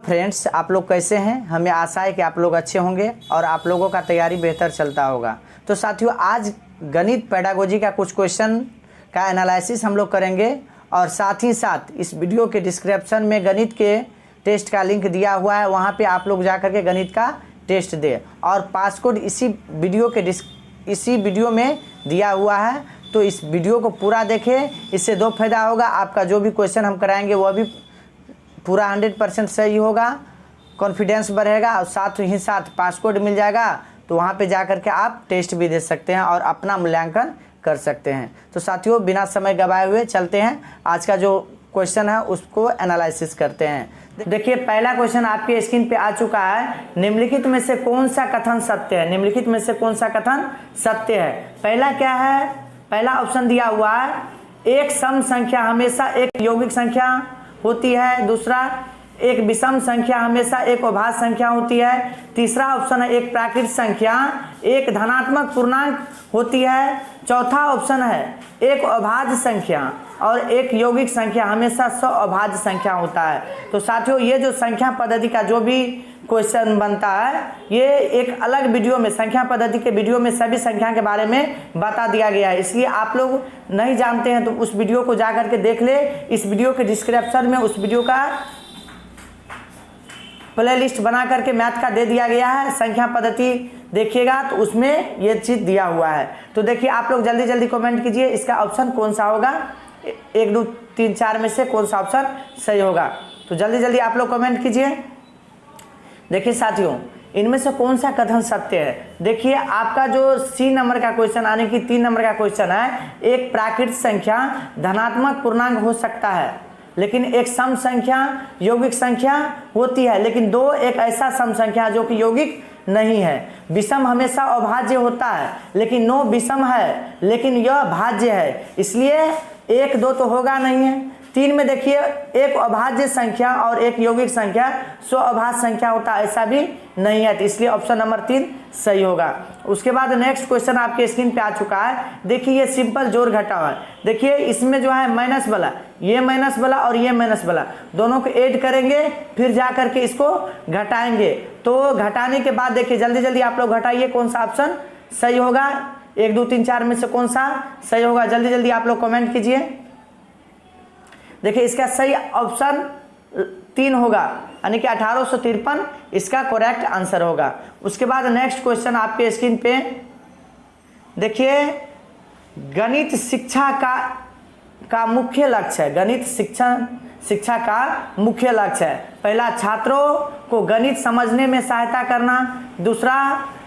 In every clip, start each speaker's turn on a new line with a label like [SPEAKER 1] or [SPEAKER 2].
[SPEAKER 1] Friends, आप लोग कैसे हैं? हमें आशा है कि आप लोग अच्छे होंगे और आप लोगों का तैयारी बेहतर चलता होगा। तो साथियों, आज गणित पेडागोजी का कुछ क्वेश्चन का एनालिसिस हम लोग करेंगे और साथ ही साथ इस वीडियो के डिस्क्रिप्शन में गणित के टेस्ट का लिंक दिया हुआ है, वहाँ पे आप लोग जा कर के गणित का टेस्ट दें और पास कोड इसी वीडियो में दिया हुआ है। तो इस वीडियो को पूरा देखें, इससे दो फायदा होगा। आपका जो भी क्वेश्चन हम कराएंगे वह भी पूरा 100% सही होगा, कॉन्फिडेंस बढ़ेगा और साथ ही साथ पास कोड मिल जाएगा। तो वहाँ पे जा कर के आप टेस्ट भी दे सकते हैं और अपना मूल्यांकन कर सकते हैं। तो साथियों, बिना समय गवाए हुए चलते हैं, आज का जो क्वेश्चन है उसको एनालिसिस करते हैं। देखिए, पहला क्वेश्चन आपके स्क्रीन पे आ चुका है। निम्नलिखित में से कौन सा कथन सत्य है? निम्नलिखित में से कौन सा कथन सत्य है? पहला क्या है? पहला ऑप्शन दिया हुआ है, एक सम संख्या हमेशा एक यौगिक संख्या होती है। दूसरा, एक विषम संख्या हमेशा एक अभाज्य संख्या होती है। तीसरा ऑप्शन है, एक प्राकृत संख्या एक धनात्मक पूर्णांक होती है। चौथा ऑप्शन है, एक अभाज्य संख्या और एक यौगिक संख्या हमेशा अभाज्य संख्या होता है। तो साथियों, ये जो संख्या पद्धति का जो भी क्वेश्चन बनता है, ये एक अलग वीडियो में, संख्या पद्धति के वीडियो में सभी संख्या के बारे में बता दिया गया है। इसलिए आप लोग नहीं जानते हैं तो उस वीडियो को जा करके देख ले। इस वीडियो के डिस्क्रिप्शन में उस वीडियो का प्लेलिस्ट बना करके मैथ का दे दिया गया है, संख्या पद्धति देखिएगा तो उसमें ये चीज़ दिया हुआ है। तो देखिए, आप लोग जल्दी जल्दी कमेंट कीजिए, इसका ऑप्शन कौन सा होगा, 1 2 3 4 में से कौन सा ऑप्शन सही होगा। तो जल्दी जल्दी आप लोग कमेंट कीजिए। देखिए साथियों, इनमें से कौन सा कथन सत्य है? देखिए, आपका जो सी नंबर का क्वेश्चन आने की 3 नंबर का क्वेश्चन है, एक प्राकृत संख्या धनात्मक पूर्णांक हो सकता है, लेकिन एक सम संख्या यौगिक संख्या होती है, लेकिन दो एक ऐसा सम संख्या जो कि यौगिक नहीं है। विषम हमेशा अभाज्य होता है, लेकिन नो विषम है लेकिन यह भाज्य है, इसलिए 1 2 तो होगा नहीं है। 3 में देखिए, एक अभाज्य संख्या और एक यौगिक संख्या अभाज्य संख्या होता है, ऐसा भी नहीं है, तो इसलिए ऑप्शन नंबर 3 सही होगा। उसके बाद नेक्स्ट क्वेश्चन आपके स्क्रीन पे आ चुका है। देखिए, ये सिंपल जोड़ घटाव है। देखिए, इसमें जो है माइनस वाला, ये माइनस वाला और ये माइनस वाला, दोनों को ऐड करेंगे, फिर जा करके इसको घटाएंगे। तो घटाने के बाद देखिए, जल्दी जल्दी आप लोग घटाइए, कौन सा ऑप्शन सही होगा, 1 2 3 4 में से कौन सा सही होगा, जल्दी जल्दी आप लोग कमेंट कीजिए। देखिए, इसका सही ऑप्शन 3 होगा, यानी कि 1853 इसका करेक्ट आंसर होगा। उसके बाद नेक्स्ट क्वेश्चन आपके स्क्रीन पे देखिए, गणित शिक्षा का मुख्य लक्ष्य है। गणित शिक्षा का मुख्य लक्ष्य है। पहला, छात्रों को गणित समझने में सहायता करना। दूसरा,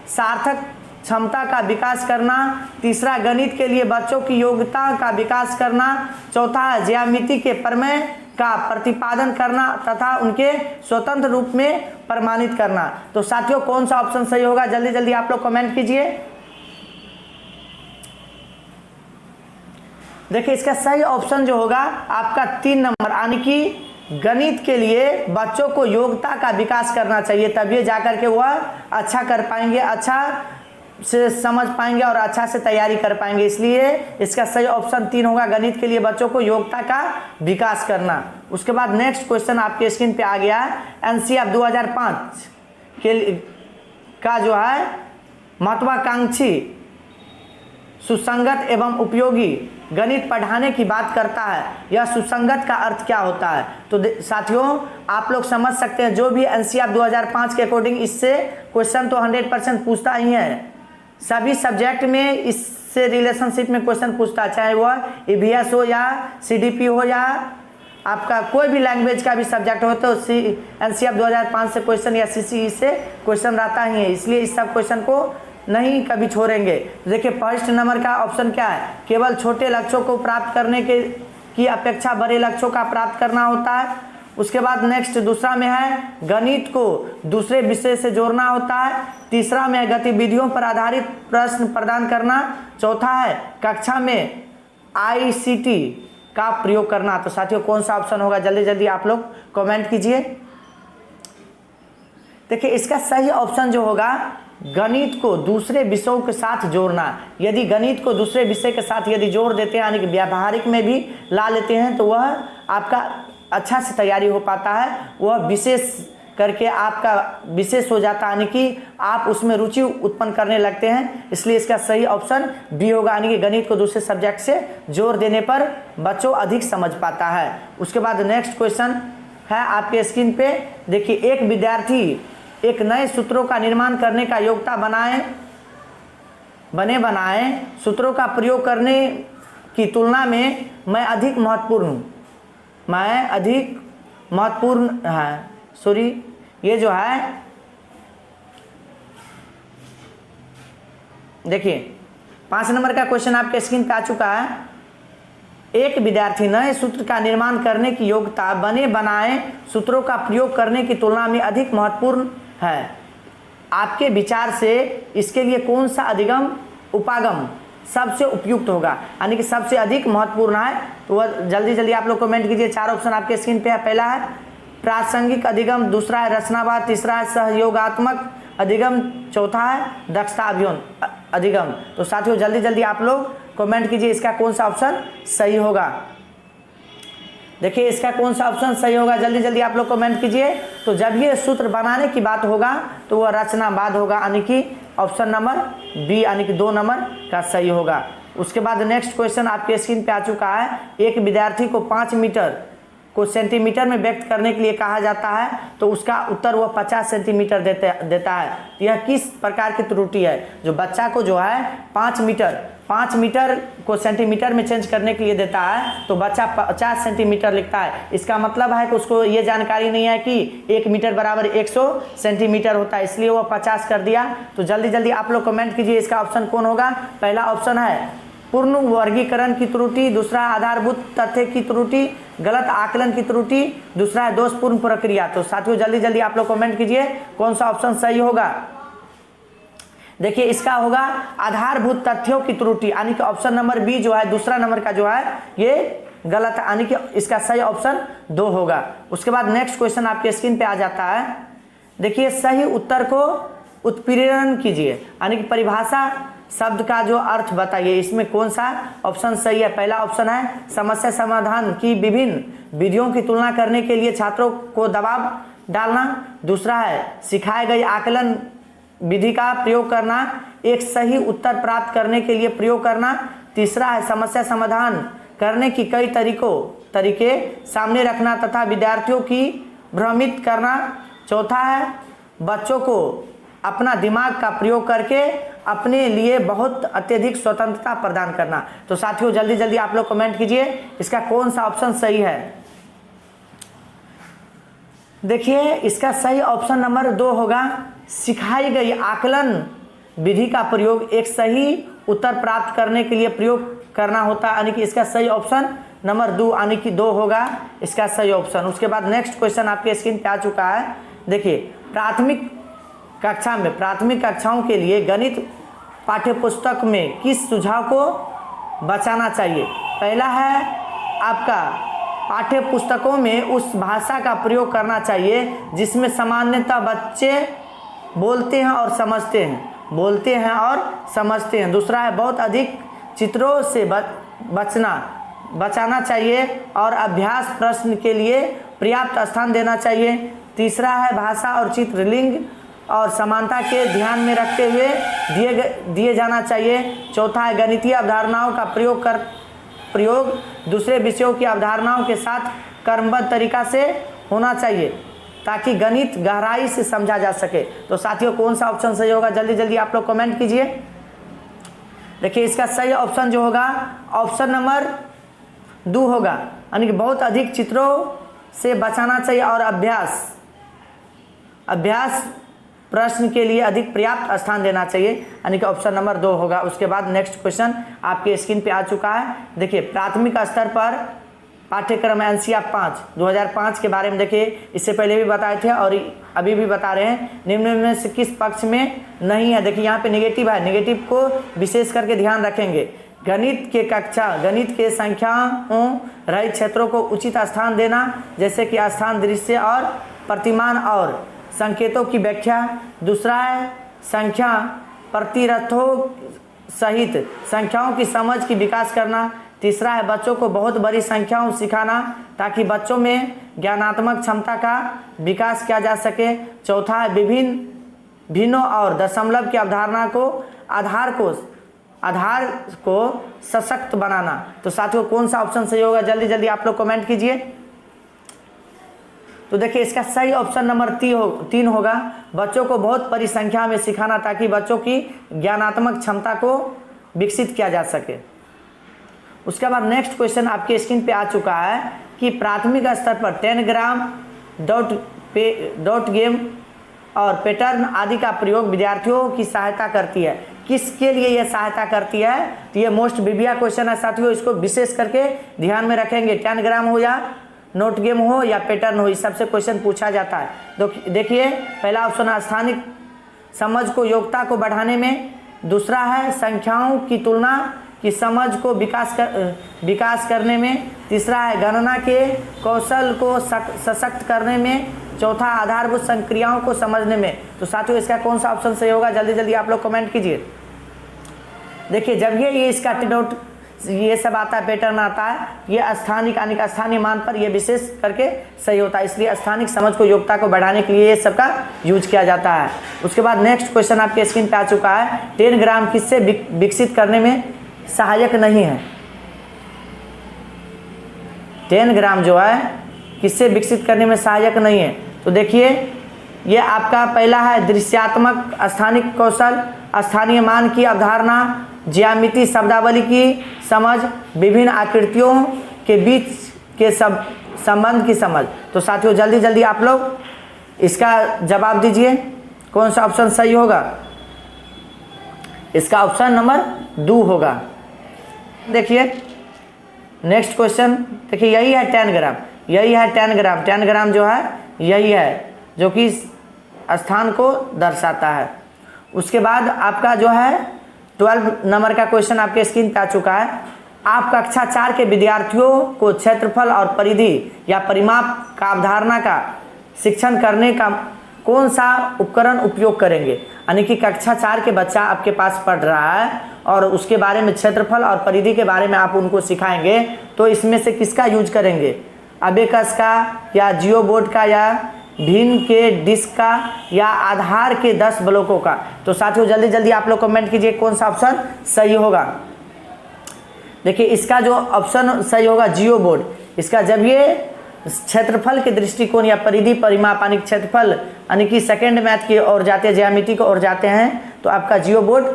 [SPEAKER 1] सार्थक क्षमता का विकास करना। तीसरा, गणित के लिए बच्चों की योग्यता का विकास करना। चौथा, ज्यामिति के प्रमेय का प्रतिपादन करना तथा उनके स्वतंत्र रूप में प्रमाणित करना। तो साथियों, कौन सा ऑप्शन सही होगा, जल्दी जल्दी आप लोग कमेंट कीजिए। देखिए, इसका सही ऑप्शन जो होगा आपका 3 नंबर, यानी कि गणित के लिए बच्चों को योग्यता का विकास करना चाहिए, तभी जाकर के वह अच्छा कर पाएंगे, अच्छा से समझ पाएंगे और अच्छा से तैयारी कर पाएंगे। इसलिए इसका सही ऑप्शन 3 होगा, गणित के लिए बच्चों को योग्यता का विकास करना। उसके बाद नेक्स्ट क्वेश्चन आपके स्क्रीन पे आ गया है, एनसीईआरटी 2005 का जो है महत्वाकांक्षी सुसंगत एवं उपयोगी गणित पढ़ाने की बात करता है। यह सुसंगत का अर्थ क्या होता है? तो साथियों, आप लोग समझ सकते हैं, जो भी एनसीईआरटी 2005 के अकॉर्डिंग इससे क्वेश्चन तो 100% पूछता ही है। सभी सब्जेक्ट में इससे रिलेशनशिप में क्वेश्चन पूछता है, चाहे वह ईवीएस हो या सीडीपी हो या आपका कोई भी लैंग्वेज का भी सब्जेक्ट हो, तो एनसीईआरटी 2005 से क्वेश्चन या सीसीई से क्वेश्चन रहता ही है। इसलिए इस सब क्वेश्चन को नहीं कभी छोड़ेंगे। देखिए, फर्स्ट नंबर का ऑप्शन क्या है, केवल छोटे लक्ष्यों को प्राप्त करने की अपेक्षा बड़े लक्ष्यों का प्राप्त करना होता है। उसके बाद नेक्स्ट दूसरा में है, गणित को दूसरे विषय से जोड़ना होता है। तीसरा में है, गतिविधियों पर आधारित प्रश्न प्रदान करना। चौथा है, कक्षा में आईसीटी का प्रयोग करना। तो साथियों, कौन सा ऑप्शन होगा, जल्दी जल्दी आप लोग कमेंट कीजिए। देखिए, इसका सही ऑप्शन जो होगा, गणित को दूसरे विषयों के साथ जोड़ना। यदि गणित को दूसरे विषय के साथ यदि जोड़ देते हैं, यानी कि व्यावहारिक में भी ला लेते हैं, तो वह आपका अच्छा से तैयारी हो पाता है। वह विशेष करके आपका विशेष हो जाता है, यानी कि आप उसमें रुचि उत्पन्न करने लगते हैं। इसलिए इसका सही ऑप्शन बी होगा, यानी कि गणित को दूसरे सब्जेक्ट से जोड़ देने पर बच्चों अधिक समझ पाता है। उसके बाद नेक्स्ट क्वेश्चन है आपके स्क्रीन पे, देखिए एक विद्यार्थी एक नए सूत्रों का निर्माण करने का योग्यता बनाए सूत्रों का प्रयोग करने की तुलना में मैं अधिक महत्वपूर्ण है, सॉरी ये जो है देखिए 5 नंबर का क्वेश्चन आपके स्क्रीन पे आ चुका है। एक विद्यार्थी नए सूत्र का निर्माण करने की योग्यता बनाए सूत्रों का प्रयोग करने की तुलना में अधिक महत्वपूर्ण है। आपके विचार से इसके लिए कौन सा अधिगम उपागम सबसे उपयुक्त होगा, यानी कि सबसे अधिक महत्वपूर्ण है। तो वह जल्दी जल्दी आप लोग कमेंट कीजिए। 4 ऑप्शन आपके स्क्रीन पे है। पहला है प्रासंगिक अधिगम, दूसरा है रचनावाद, तीसरा है सहयोगात्मक अधिगम, चौथा है दक्षता अधिगम। तो साथियों जल्दी जल्दी आप लोग कमेंट कीजिए इसका कौन सा ऑप्शन सही होगा। देखिए इसका कौन सा ऑप्शन सही होगा, जल्दी जल्दी आप लोग कमेंट कीजिए। तो जब ये सूत्र बनाने की बात होगा तो वह रचनावाद होगा, यानी कि ऑप्शन नंबर बी, यानी कि 2 नंबर का सही होगा। उसके बाद नेक्स्ट क्वेश्चन आपके स्क्रीन पे आ चुका है। एक विद्यार्थी को 5 मीटर को सेंटीमीटर में व्यक्त करने के लिए कहा जाता है, तो उसका उत्तर वह 50 सेंटीमीटर देता है। यह किस प्रकार की त्रुटि है? जो बच्चा को जो है 5 मीटर को सेंटीमीटर में चेंज करने के लिए देता है, तो बच्चा 50 सेंटीमीटर लिखता है। इसका मतलब है कि उसको ये जानकारी नहीं है कि 1 मीटर बराबर 100 सेंटीमीटर होता है, इसलिए वो 50 कर दिया। तो जल्दी जल्दी आप लोग कमेंट कीजिए इसका ऑप्शन कौन होगा। पहला ऑप्शन है पूर्ण वर्गीकरण की त्रुटि, दूसरा आधारभूत तथ्य की त्रुटि, गलत आकलन की त्रुटि, दूसरा है दोषपूर्ण प्रक्रिया। तो साथियों जल्दी जल्दी आप लोग कमेंट कीजिए कौन सा ऑप्शन सही होगा। देखिए इसका होगा आधारभूत तथ्यों की त्रुटि, यानी कि ऑप्शन नंबर बी जो है दूसरा नंबर का जो है ये गलत, यानी कि इसका सही ऑप्शन 2 होगा। उसके बाद नेक्स्ट क्वेश्चन आपके स्क्रीन पे आ जाता है। देखिए सही उत्तर को उत्प्रेरण कीजिए, यानी कि परिभाषा शब्द का जो अर्थ बताइए, इसमें कौन सा ऑप्शन सही है। पहला ऑप्शन है समस्या समाधान की विभिन्न विधियों की तुलना करने के लिए छात्रों को दबाव डालना, दूसरा है सिखाए गए आकलन विधि का प्रयोग करना, एक सही उत्तर प्राप्त करने के लिए प्रयोग करना, तीसरा है समस्या समाधान करने की कई तरीके सामने रखना तथा विद्यार्थियों की भ्रमित करना, चौथा है बच्चों को अपना दिमाग का प्रयोग करके अपने लिए बहुत अत्यधिक स्वतंत्रता प्रदान करना। तो साथियों जल्दी जल्दी आप लोग कमेंट कीजिए इसका कौन सा ऑप्शन सही है। देखिए इसका सही ऑप्शन नंबर 2 होगा। सिखाई गई आकलन विधि का प्रयोग एक सही उत्तर प्राप्त करने के लिए प्रयोग करना होता है, यानी कि इसका सही ऑप्शन नंबर 2, यानी कि 2 होगा इसका सही ऑप्शन। उसके बाद नेक्स्ट क्वेश्चन आपके स्क्रीन पे आ चुका है। देखिए प्राथमिक कक्षाओं के लिए गणित पाठ्यपुस्तक में किस सुझाव को बचाना चाहिए। पहला है आपका पाठ्य पुस्तकों में उस भाषा का प्रयोग करना चाहिए जिसमें सामान्यतः बच्चे बोलते हैं और समझते हैं। दूसरा है बहुत अधिक चित्रों से बचाना चाहिए और अभ्यास प्रश्न के लिए पर्याप्त स्थान देना चाहिए। तीसरा है भाषा और चित्र लिंग और समानता के ध्यान में रखते हुए दिए जाना चाहिए। चौथा है गणितीय अवधारणाओं का प्रयोग दूसरे विषयों की अवधारणाओं के साथ क्रमबद्ध तरीका से होना चाहिए ताकि गणित गहराई से समझा जा सके। तो साथियों कौन सा ऑप्शन सही होगा, जल्दी जल्दी आप लोग कमेंट कीजिए। देखिए इसका सही ऑप्शन जो होगा ऑप्शन नंबर 2 होगा, यानी कि बहुत अधिक चित्रों से बचाना चाहिए और अभ्यास प्रश्न के लिए अधिक पर्याप्त स्थान देना चाहिए, यानी कि ऑप्शन नंबर 2 होगा। उसके बाद नेक्स्ट क्वेश्चन आपके स्क्रीन पे आ चुका है। देखिए प्राथमिक स्तर पर पाठ्यक्रम एनसीईआरटी 5 2005 के बारे में देखिए इससे पहले भी बताए थे और अभी भी बता रहे हैं। निम्न में से किस पक्ष में नहीं है। देखिए यहाँ पे नेगेटिव है, नेगेटिव को विशेष करके ध्यान रखेंगे। गणित के संख्याओं रहित क्षेत्रों को उचित स्थान देना, जैसे कि स्थान, दृश्य और प्रतिमान और संकेतों की व्याख्या। दूसरा है संख्या प्रतिरथों सहित संख्याओं की समझ की विकास करना। तीसरा है बच्चों को बहुत बड़ी संख्याओं सिखाना ताकि बच्चों में ज्ञानात्मक क्षमता का विकास किया जा सके। चौथा है विभिन्न भिन्नों और दशमलव की अवधारणा को आधार को सशक्त बनाना। तो साथियों कौन सा ऑप्शन सही होगा, जल्दी जल्दी आप लोग कमेंट कीजिए। तो देखिए इसका सही ऑप्शन नंबर 3 होगा, बच्चों को बहुत बड़ी संख्या में सिखाना ताकि बच्चों की ज्ञानात्मक क्षमता को विकसित किया जा सके। उसके बाद नेक्स्ट क्वेश्चन आपके स्क्रीन पे आ चुका है कि प्राथमिक स्तर पर 10 ग्राम डॉट गेम और पैटर्न आदि का प्रयोग विद्यार्थियों की सहायता करती है। किसके लिए यह सहायता करती है? तो ये मोस्ट बिबिया क्वेश्चन है साथियों, इसको विशेष करके ध्यान में रखेंगे। 10 ग्राम हो या नोट गेम हो या पैटर्न हो, इस सबसे क्वेश्चन पूछा जाता है। तो देखिए पहला ऑप्शन है स्थानिक समझ को योग्यता को बढ़ाने में, दूसरा है संख्याओं की तुलना की समझ को विकास करने में, तीसरा है गणना के कौशल को सशक्त करने में, चौथा आधारभूत संक्रियाओं को समझने में। तो साथियों इसका कौन सा ऑप्शन सही होगा, जल्दी जल्दी आप लोग कमेंट कीजिए। देखिए जब ये इसका टिनोट ये सब आता है, पैटर्न आता है, ये स्थानिक यानी कि स्थानीय मान पर ये विशेष करके सही होता है, इसलिए स्थानिक समझ को योग्यता को बढ़ाने के लिए ये सब का यूज किया जाता है। उसके बाद नेक्स्ट क्वेश्चन आपके स्क्रीन पे आ चुका है, 10 ग्राम किससे विकसित करने में सहायक नहीं है? 10 ग्राम जो है किससे विकसित करने में सहायक नहीं है? तो देखिए ये आपका पहला है दृश्यात्मक स्थानिक कौशल, स्थानीय मान की अवधारणा, ज्यामिति शब्दावली की समझ, विभिन्न आकृतियों के बीच के संबंध की समझ। तो साथियों जल्दी जल्दी आप लोग इसका जवाब दीजिए, कौन सा ऑप्शन सही होगा? इसका ऑप्शन नंबर 2 होगा। देखिए नेक्स्ट क्वेश्चन, देखिए यही है 10 ग्राम, यही है 10 ग्राम। 10 ग्राम जो है यही है जो कि स्थान को दर्शाता है। उसके बाद आपका जो है 12 नंबर का क्वेश्चन आपके स्क्रीन पे आ चुका है, आप कक्षा 4 के विद्यार्थियों को क्षेत्रफल और परिधि या परिमाप का अवधारणा का शिक्षण करने का कौन सा उपकरण उपयोग करेंगे? यानी कि कक्षा 4 के बच्चा आपके पास पढ़ रहा है और उसके बारे में क्षेत्रफल और परिधि के बारे में आप उनको सिखाएंगे, तो इसमें से किसका यूज करेंगे? अबेकस का या जियो बोर्ड का या भिन्न के डिस्क का या आधार के 10 ब्लॉकों का? तो साथियों जल्दी जल्दी आप लोग कमेंट कीजिए कौन सा ऑप्शन सही होगा। देखिए इसका जो ऑप्शन सही होगा जियो बोर्ड। इसका जब ये क्षेत्रफल के दृष्टिकोण या परिधि परिमाप यानी क्षेत्रफल यानी कि सेकेंड मैथ की ओर जाते हैं, ज्यामिति की ओर जाते हैं, तो आपका जियो बोर्ड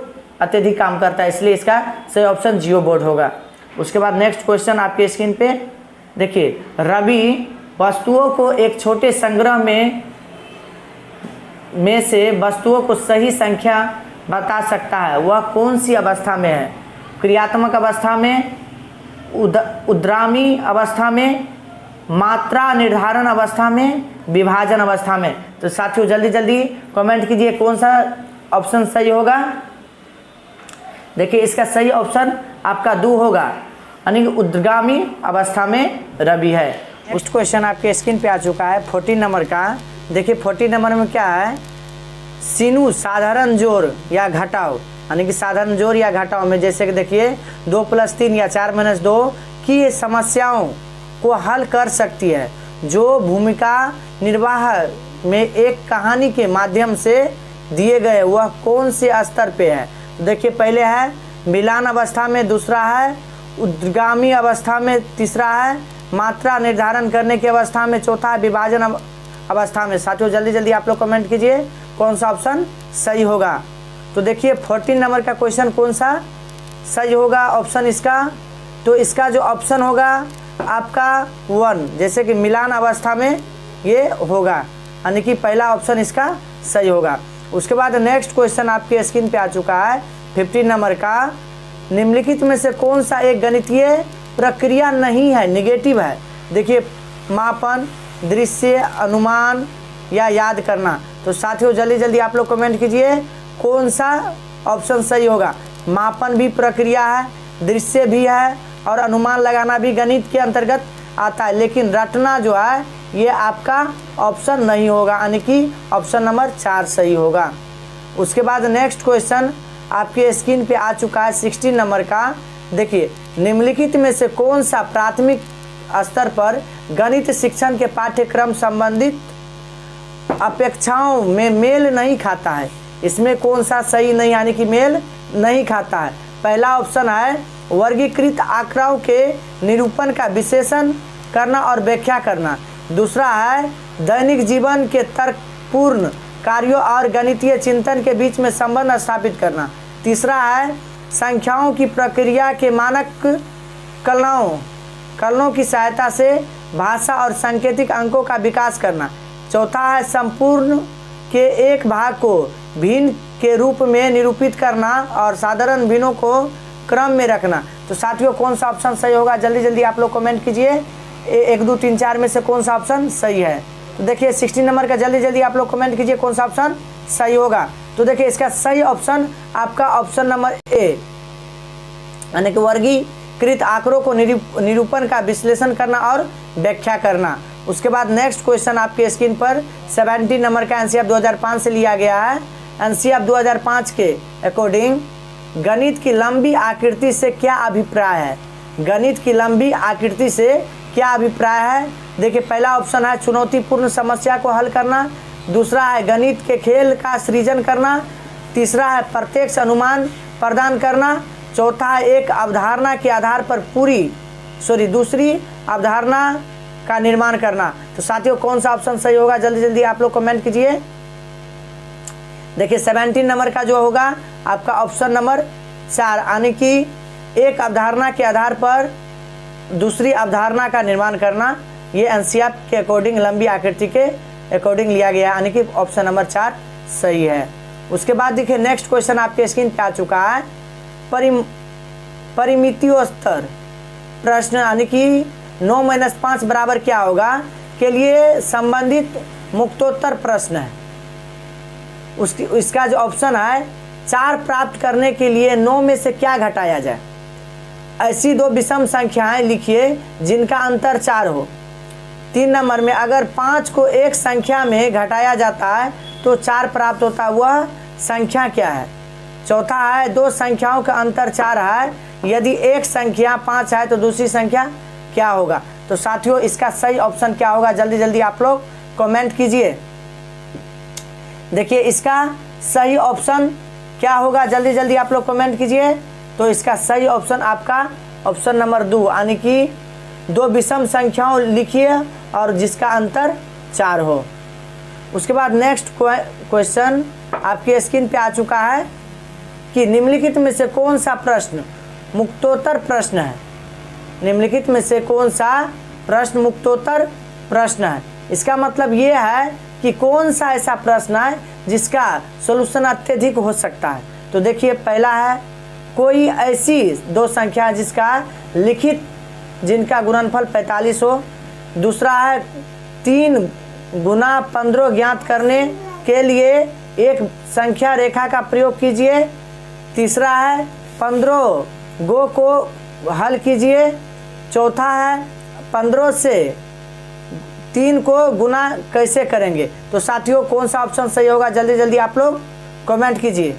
[SPEAKER 1] अत्यधिक काम करता है, इसलिए इसका सही ऑप्शन जियो बोर्ड होगा। उसके बाद नेक्स्ट क्वेश्चन आपके स्क्रीन पे देखिए, रवि वस्तुओं को एक छोटे संग्रह में से वस्तुओं को सही संख्या बता सकता है, वह कौन सी अवस्था में है? क्रियात्मक अवस्था में, उद्गामी अवस्था में, मात्रा निर्धारण अवस्था में, विभाजन अवस्था में? तो साथियों जल्दी जल्दी कमेंट कीजिए कौन सा ऑप्शन सही होगा। देखिए इसका सही ऑप्शन आपका 2 होगा, यानी उद्गामी अवस्था में रवि है। नेक्स्ट क्वेश्चन आपके स्क्रीन पे आ चुका है 14 नंबर का। देखिए 14 नंबर में क्या है, सीनू साधारण जोड़ या घटाव यानी कि साधारण जोड़ या घटाव में, जैसे कि देखिए 2 + 3 या 4 - 2 की समस्याओं को हल कर सकती है, जो भूमिका निर्वाह में एक कहानी के माध्यम से दिए गए वह कौन से स्तर पे है? तो देखिए पहले है मिलान अवस्था में, दूसरा है उद्गामी अवस्था में, तीसरा है मात्रा निर्धारण करने की अवस्था में, चौथा है विभाजन अवस्था में। साथियों जल्दी जल्दी आप लोग कमेंट कीजिए कौन सा ऑप्शन सही होगा। तो देखिए 14 नंबर का क्वेश्चन कौन सा सही होगा ऑप्शन इसका? तो इसका जो ऑप्शन होगा आपका 1, जैसे कि मिलान अवस्था में ये होगा, यानी कि पहला ऑप्शन इसका सही होगा। उसके बाद नेक्स्ट क्वेश्चन आपके स्क्रीन पे आ चुका है 15 नंबर का, निम्नलिखित में से कौन सा एक गणितीय प्रक्रिया नहीं है, निगेटिव है? देखिए मापन, दृश्य, अनुमान या याद करना। तो साथियों जल्दी जल्दी आप लोग कमेंट कीजिए कौन सा ऑप्शन सही होगा। मापन भी प्रक्रिया है, दृश्य भी है और अनुमान लगाना भी गणित के अंतर्गत आता है, लेकिन रटना जो है ये आपका ऑप्शन नहीं होगा, यानी कि ऑप्शन नंबर 4 सही होगा। उसके बाद नेक्स्ट क्वेश्चन आपके स्क्रीन पे आ चुका है 16 नंबर का, देखिए, निम्नलिखित में से कौन सा प्राथमिक स्तर पर गणित शिक्षण के पाठ्यक्रम संबंधित अपेक्षाओं में मेल नहीं खाता है? इसमें कौन सा सही नहीं, यानी कि मेल नहीं खाता है? पहला ऑप्शन है वर्गीकृत आंकड़ों के निरूपण का विश्लेषण करना और व्याख्या करना। दूसरा है दैनिक जीवन के तर्कपूर्ण कार्यों और गणितीय चिंतन के बीच में संबंध स्थापित करना। तीसरा है संख्याओं की प्रक्रिया के मानक कलनों की सहायता से भाषा और सांकेतिक अंकों का विकास करना। चौथा है संपूर्ण के एक भाग को भिन्न के रूप में निरूपित करना और साधारण भिन्नों को क्रम में रखना। तो साथियों, कौन सा ऑप्शन सही होगा? जल्दी जल्दी आप लोग कमेंट कीजिए 1 2 3 4 में से कौन सा ऑप्शन सही है। तो देखिए 16 नंबर का जल्दी जल्दी आप लोग कमेंट कीजिए कौन सा ऑप्शन सही होगा। तो देखिए इसका सही ऑप्शन आपका ऑप्शन नंबर ए, यानी कि वर्गीकृत आंकड़ों को निरूपण का विश्लेषण करना और व्याख्या करना। उसके बाद नेक्स्ट क्वेश्चन आपके स्क्रीन पर 17 नंबर का एनसीईआरटी 2005 से लिया गया है। एनसीईआरटी 2005 के अकॉर्डिंग गणित की लंबी आकृति से क्या अभिप्राय है? गणित की लंबी आकृति से क्या अभिप्राय है? देखिए, पहला ऑप्शन है चुनौतीपूर्ण समस्या को हल करना। दूसरा है गणित के खेल का सृजन करना। तीसरा है प्रत्यक्ष अनुमान प्रदान करना। चौथा है एक अवधारणा के आधार पर दूसरी अवधारणा का निर्माण करना। तो साथियों, कौन सा ऑप्शन सही होगा? जल्दी जल्दी आप लोग कमेंट कीजिए। देखिए 17 नंबर का जो होगा आपका ऑप्शन नंबर 4, यानी कि एक अवधारणा के आधार पर दूसरी अवधारणा का निर्माण करना। ये एनसीईआरटी के अकॉर्डिंग लंबी आकृति के अकॉर्डिंग लिया गया, यानी कि ऑप्शन नंबर 4 सही है। उसके बाद देखिए नेक्स्ट क्वेश्चन आपके स्क्रीन पे आ चुका है परिमितियोत्तर प्रश्न, यानी कि 9 - 5 बराबर क्या होगा के लिए संबंधित मुक्तोत्तर प्रश्न है। इसका जो ऑप्शन है 4 प्राप्त करने के लिए 9 में से क्या घटाया जाए? ऐसी 2 विषम संख्याएं लिखिए जिनका अंतर 4 हो। 3 नंबर में अगर 5 को एक संख्या में घटाया जाता है तो 4 प्राप्त होता है, वह संख्या क्या है? चौथा है 2 संख्याओं का अंतर 4 है, यदि एक संख्या 5 है तो दूसरी संख्या क्या होगा? तो साथियों, इसका सही ऑप्शन क्या होगा? जल्दी जल्दी आप लोग कमेंट कीजिए। देखिए इसका सही ऑप्शन क्या होगा? जल्दी जल्दी आप लोग कमेंट कीजिए। तो इसका सही ऑप्शन आपका ऑप्शन नंबर 2, यानी कि 2 विषम संख्याओं लिखिए और जिसका अंतर 4 हो। उसके बाद नेक्स्ट क्वेश्चन आपके स्क्रीन पे आ चुका है कि निम्नलिखित में से कौन सा प्रश्न मुक्तोत्तर प्रश्न है? निम्नलिखित में से कौन सा प्रश्न मुक्तोत्तर प्रश्न है? इसका मतलब ये है कि कौन सा ऐसा प्रश्न है जिसका सॉल्यूशन अत्यधिक हो सकता है। तो देखिए, पहला है कोई ऐसी 2 संख्या जिसका लिखित जिनका गुणनफल 45 हो। दूसरा है 3 गुना 15 ज्ञात करने के लिए एक संख्या रेखा का प्रयोग कीजिए। तीसरा है 15 गो को हल कीजिए। चौथा है 15 से 3 को गुना कैसे करेंगे? तो साथियों, कौन सा ऑप्शन सही होगा? जल्दी जल्दी आप लोग कमेंट कीजिए।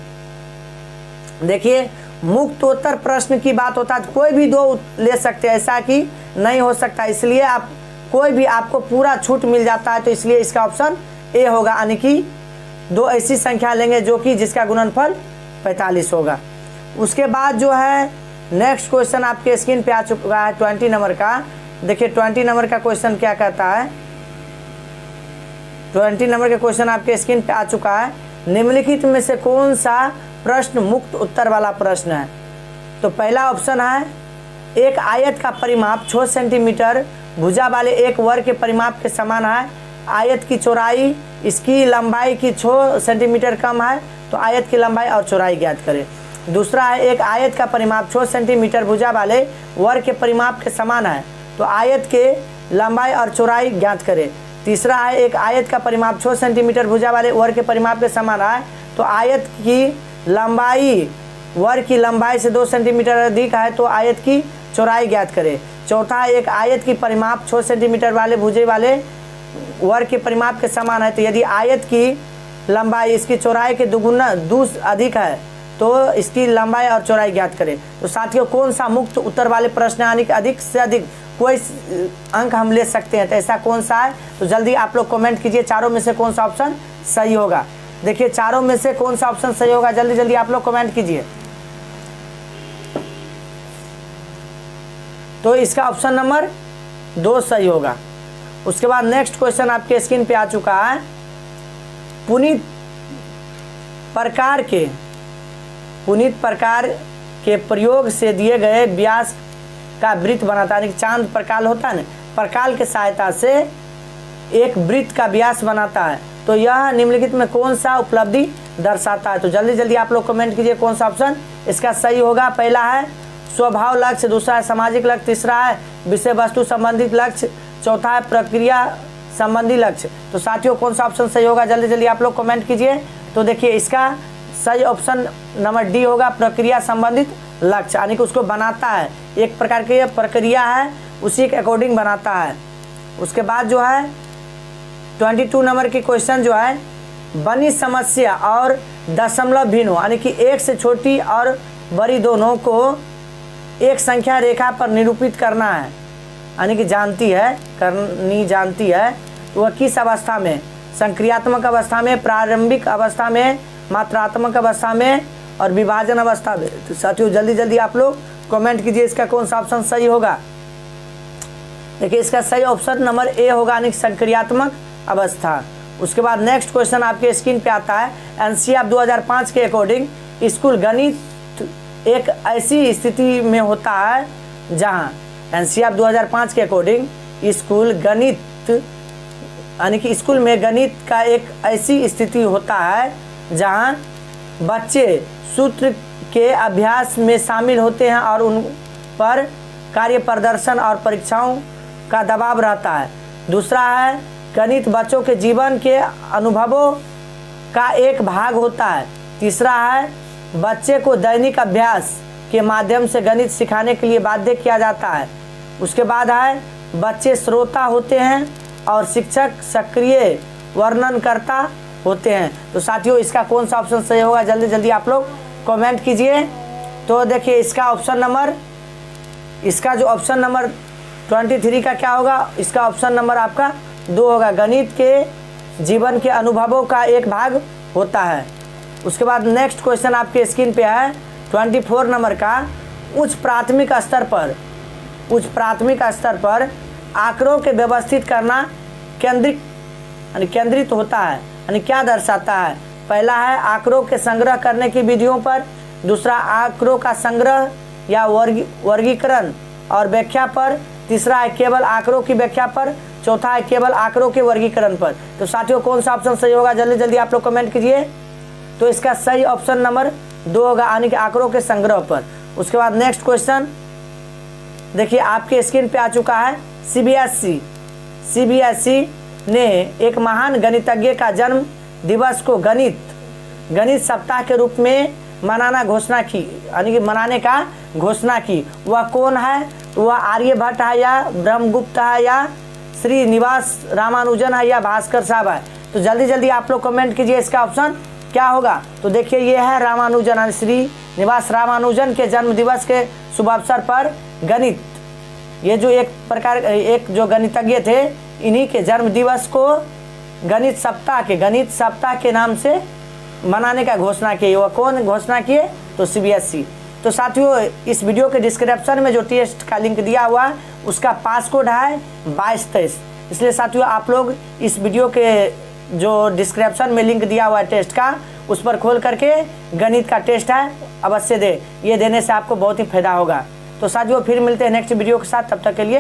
[SPEAKER 1] देखिए, मुक्तोत्तर प्रश्न की बात होता है तो कोई भी 2 ले सकते हैं, ऐसा कि नहीं हो सकता, इसलिए आप कोई भी आपको पूरा छूट मिल जाता है। तो इसलिए इसका ऑप्शन ए होगा, यानी कि 2 ऐसी संख्या लेंगे जो कि जिसका गुणनफल 45 होगा। उसके बाद जो है नेक्स्ट क्वेश्चन आपके स्क्रीन पे आ चुका है 20 नंबर का। देखिए 20 नंबर का क्वेश्चन क्या कहता है? 20 नंबर का क्वेश्चन आपके स्क्रीन पे आ चुका है। निम्नलिखित में से कौन सा प्रश्न मुक्त उत्तर वाला प्रश्न है? तो पहला ऑप्शन है एक आयत का परिमाप 6 सेंटीमीटर भुजा वाले एक वर्ग के परिमाप के समान है। आयत की चौड़ाई इसकी लंबाई की 6 सेंटीमीटर कम है, तो आयत की लंबाई और चौड़ाई ज्ञात करें। दूसरा है एक आयत का परिमाप 6 सेंटीमीटर भुजा वाले वर्ग के परिमाप के समान है, तो आयत के लंबाई और चौड़ाई ज्ञात करें। तीसरा है एक आयत का परिमाप 6 सेंटीमीटर भुजा वाले वर्ग के परिमाप के समान है, तो आयत की लंबाई वर्ग की लंबाई से 2 सेंटीमीटर अधिक है, तो आयत की चौड़ाई ज्ञात करें। चौथा है एक आयत की परिमाप 6 सेंटीमीटर वाले भुजे वाले वर्ग के परिमाप के समान है, तो यदि आयत की लंबाई इसकी चौड़ाई के 2 गुना अधिक है तो इसकी लंबाई और चौड़ाई ज्ञात करें। तो साथियों कौन सा मुक्त उत्तर वाले प्रश्न यानी कि अधिक से अधिक कोई अंक हम ले सकते हैं, तो ऐसा कौन सा है? तो जल्दी आप लोग कमेंट कीजिए चारों में से कौन सा ऑप्शन सही होगा। देखिए चारों में से कौन सा ऑप्शन सही होगा, जल्दी जल्दी आप लोग कमेंट कीजिए। तो इसका ऑप्शन नंबर 2 सही होगा। उसके बाद नेक्स्ट क्वेश्चन आपके स्क्रीन पे आ चुका है। पुनीत प्रकार के प्रयोग से दिए गए व्यास का वृत्त बनाता है, यानी चांद प्रकाल होता है ना, प्रकाल के सहायता से एक वृत्त का व्यास बनाता है। तो यह निम्नलिखित में कौन सा उपलब्धि दर्शाता है? तो जल्दी जल्दी आप लोग कमेंट कीजिए कौन सा ऑप्शन इसका सही होगा। पहला है स्वभाव लक्ष्य, दूसरा है सामाजिक लक्ष्य, तीसरा है विषय वस्तु संबंधित लक्ष्य, चौथा है प्रक्रिया संबंधी लक्ष्य। तो साथियों कौन सा ऑप्शन सही होगा, जल्दी जल्दी आप लोग कमेंट कीजिए। तो देखिए इसका सही ऑप्शन नंबर डी होगा, प्रक्रिया संबंधित लक्ष्य, यानी कि उसको बनाता है, एक प्रकार की यह प्रक्रिया है उसी के अकॉर्डिंग बनाता है। उसके बाद जो है 22 नंबर की क्वेश्चन जो है, बनी समस्या और दशमलव भिन्न, यानी कि एक से छोटी और बड़ी दोनों को एक संख्या रेखा पर निरूपित करना है, यानी कि जानती है। तो वह किस अवस्था में? संक्रियात्मक अवस्था में, प्रारंभिक अवस्था में, मात्रात्मक अवस्था में और विभाजन अवस्था में। तो साथियों जल्दी जल्दी आप लोग कमेंट कीजिए इसका कौन सा ऑप्शन सही होगा। देखिए इसका सही ऑप्शन नंबर ए होगा, यानी संक्रियात्मक अवस्था। उसके बाद नेक्स्ट क्वेश्चन आपके स्क्रीन पे आता है। एनसीईआरटी 2005 के अकॉर्डिंग स्कूल गणित एक ऐसी स्थिति में होता है जहां एनसीईआरटी 2005 के अकॉर्डिंग स्कूल गणित यानी कि स्कूल में गणित का एक ऐसी स्थिति होता है जहां बच्चे सूत्र के अभ्यास में शामिल होते हैं और उन पर कार्य प्रदर्शन और परीक्षाओं का दबाव रहता है। दूसरा है गणित बच्चों के जीवन के अनुभवों का एक भाग होता है। तीसरा है बच्चे को दैनिक अभ्यास के माध्यम से गणित सिखाने के लिए बाध्य किया जाता है। उसके बाद है बच्चे श्रोता होते हैं और शिक्षक सक्रिय वर्णनकर्ता होते हैं। तो साथियों इसका कौन सा ऑप्शन सही होगा, जल्दी जल्दी आप लोग कमेंट कीजिए। तो देखिए इसका जो ऑप्शन नंबर 23 का क्या होगा, इसका ऑप्शन नंबर आपका 2 होगा, गणित के जीवन के अनुभवों का एक भाग होता है। उसके बाद नेक्स्ट क्वेश्चन आपके स्क्रीन पे है 24 नंबर का। उच्च प्राथमिक स्तर पर आंकड़ों के व्यवस्थित करना केंद्रित होता है, यानी क्या दर्शाता है? पहला है आंकड़ों के संग्रह करने की विधियों पर, दूसरा आंकड़ों का संग्रह या वर्गीकरण और व्याख्या पर, तीसरा है केवल आंकड़ों की व्याख्या पर, चौथा है केवल आंकड़ों के वर्गीकरण पर। तो साथियों कौन सा ऑप्शन सही होगा, जल्दी जल्दी आप लोग कमेंट कीजिए। तो इसका सही ऑप्शन नंबर 2 होगा, यानी कि आंकड़ों के संग्रह पर। उसके बाद नेक्स्ट क्वेश्चन देखिए आपके स्क्रीन पे आ चुका है। सीबीएसई ने एक महान गणितज्ञ का जन्म दिवस को गणित सप्ताह के रूप में मनाने का घोषणा की। वह कौन है? वह आर्यभट्ट है या ब्रह्मगुप्त है या श्रीनिवास रामानुजन है या भास्कर साहब है? तो जल्दी जल्दी आप लोग कमेंट कीजिए इसका ऑप्शन क्या होगा। तो देखिए ये है रामानुजन, श्रीनिवास रामानुजन के जन्म दिवस के शुभ अवसर पर गणित, ये जो एक जो गणितज्ञ थे, इन्हीं के जन्म दिवस को गणित सप्ताह के नाम से मनाने का घोषणा की। वह कौन घोषणा किए? तो सीबीएसई। तो साथियों इस वीडियो के डिस्क्रिप्शन में जो टेस्ट का लिंक दिया हुआ है उसका पास कोड है 2223। इसलिए साथियों आप लोग इस वीडियो के जो डिस्क्रिप्शन में लिंक दिया हुआ है टेस्ट का, उस पर खोल करके गणित का टेस्ट है अवश्य दे। ये देने से आपको बहुत ही फायदा होगा। तो साथियों फिर मिलते हैं नेक्स्ट वीडियो के साथ, तब तक के लिए